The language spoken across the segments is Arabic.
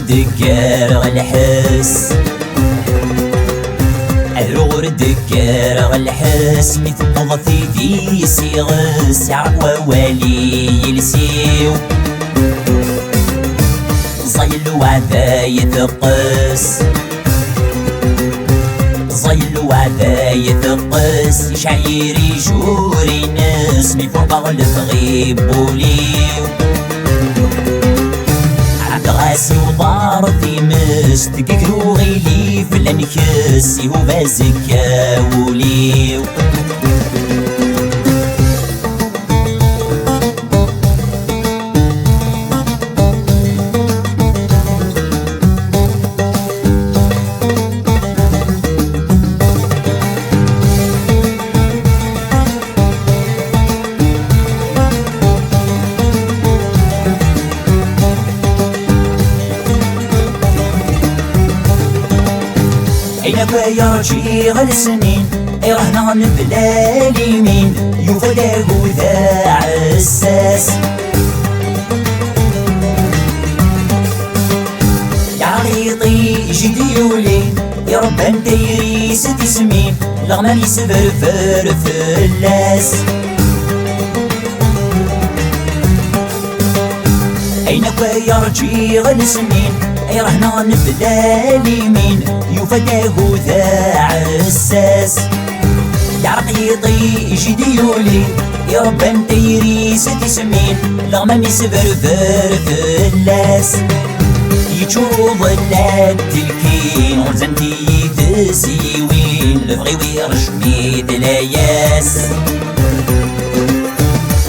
الدكار غالحس أذرغ الدكار غالحس مثل ثيدي سيغس يعرف ووالي يلسيو صيل وعدا يثقس صيل وعدا يثقس يشعير يجوري ناس مفوق غلف غيب بوليو عبد غاسي وضار في مس تككرو غيلي في الانكس هو بازكا وليو أينك يرجي غالسنين أي رهنا نبلا اليمين يفداه ذا عساس يا عريطي جدي ولين يا رب انت يريس تسمين لغمان يسبر فلاس أينك يرجي غالسنين أي رهنا نبلا اليمين يفداه ذا عساس يعرق يطي يجي يولي يا رب انت يريس تسمين لغمان يسبر فلاس يجو ظلات تلكين ورزنتي تسيوين لفغي ويرجمي دلاياس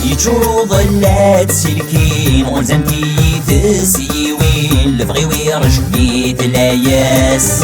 يجو ظلات سلكين ورزنتي تسيوين لفغي ويرجمي دلاياس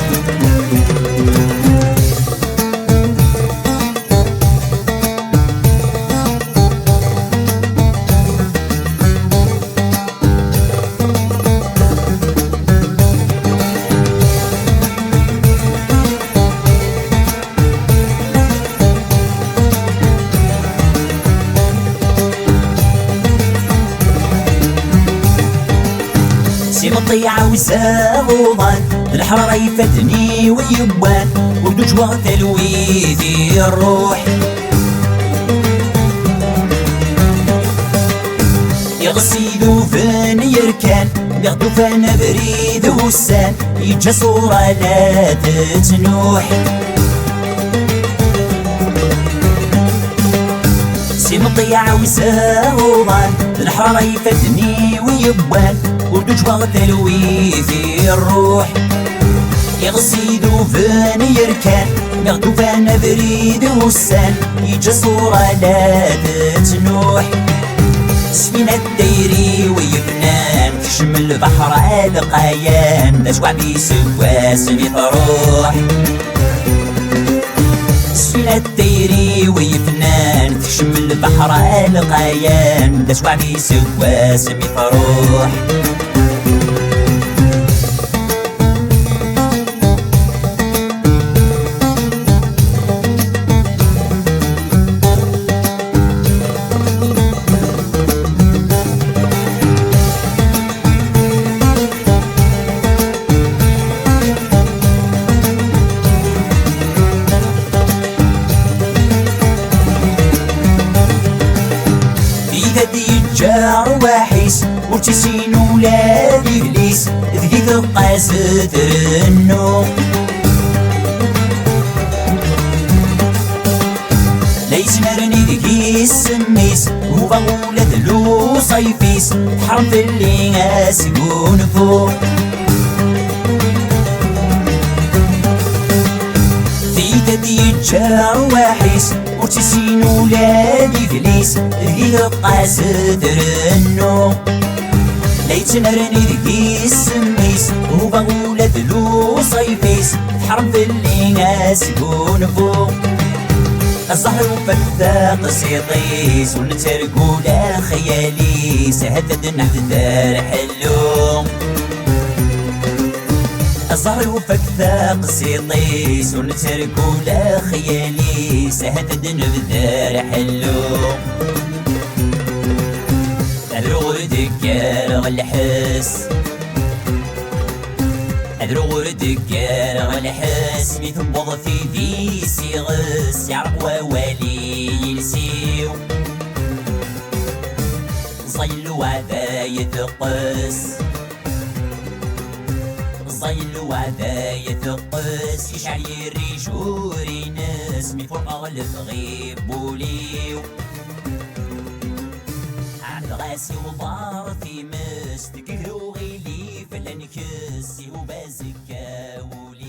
مطيعة وساغوضان الحرارة يفتني ويبان وبدو جوا تلويثي الروح يغسيدو فان يركان يغدو فان بريد وسان يجا صورة لا تتنوح مطيعة وساغوضان الحرارة يفتني ويبان وبدو جوا تلويثي الروح يغسيدو فان يركان يغدو فان بريد وسان يجا صورة لا تتنوح سفينة الديري ويفنان تشم البحر القيان دا شوع بيسواس مطروح سفينة الديري ويفنان تشم البحر القيان دا شوع بيسواس مطروح جار واحيس ورتسين ولاد إبليس ذكي ثقة سترنو ليس مرني ذكي السميس هو ولد لو صيفيس حرم في اللي اسقون فوق في تدي جار واحيس ورتسين ولاد إبليس ذكي ثقة سترنو ليت نرني ذكي السميس هو ولد لو صيفيس حرم في اللي اسقون فوق الزهر وفتاق سيطيس ونترقو لا خيالي سهدد نحن دار حلو الزهر وفتاق سيطيس ونترقو لا خيالي سهدد نبدار حلو الرغد الدكار والحس هدرو غردك كان غنحس مي تنبض في ديسي غس يعرق ووالي ينسيو زيل وعدا يتقس زيل وعدا يتقس يشعل يري جوري ناس مي فوق غلف غيب وليو عند غاسي وضار في مس تكهرو غيلي فلان كسي وبازكا ولي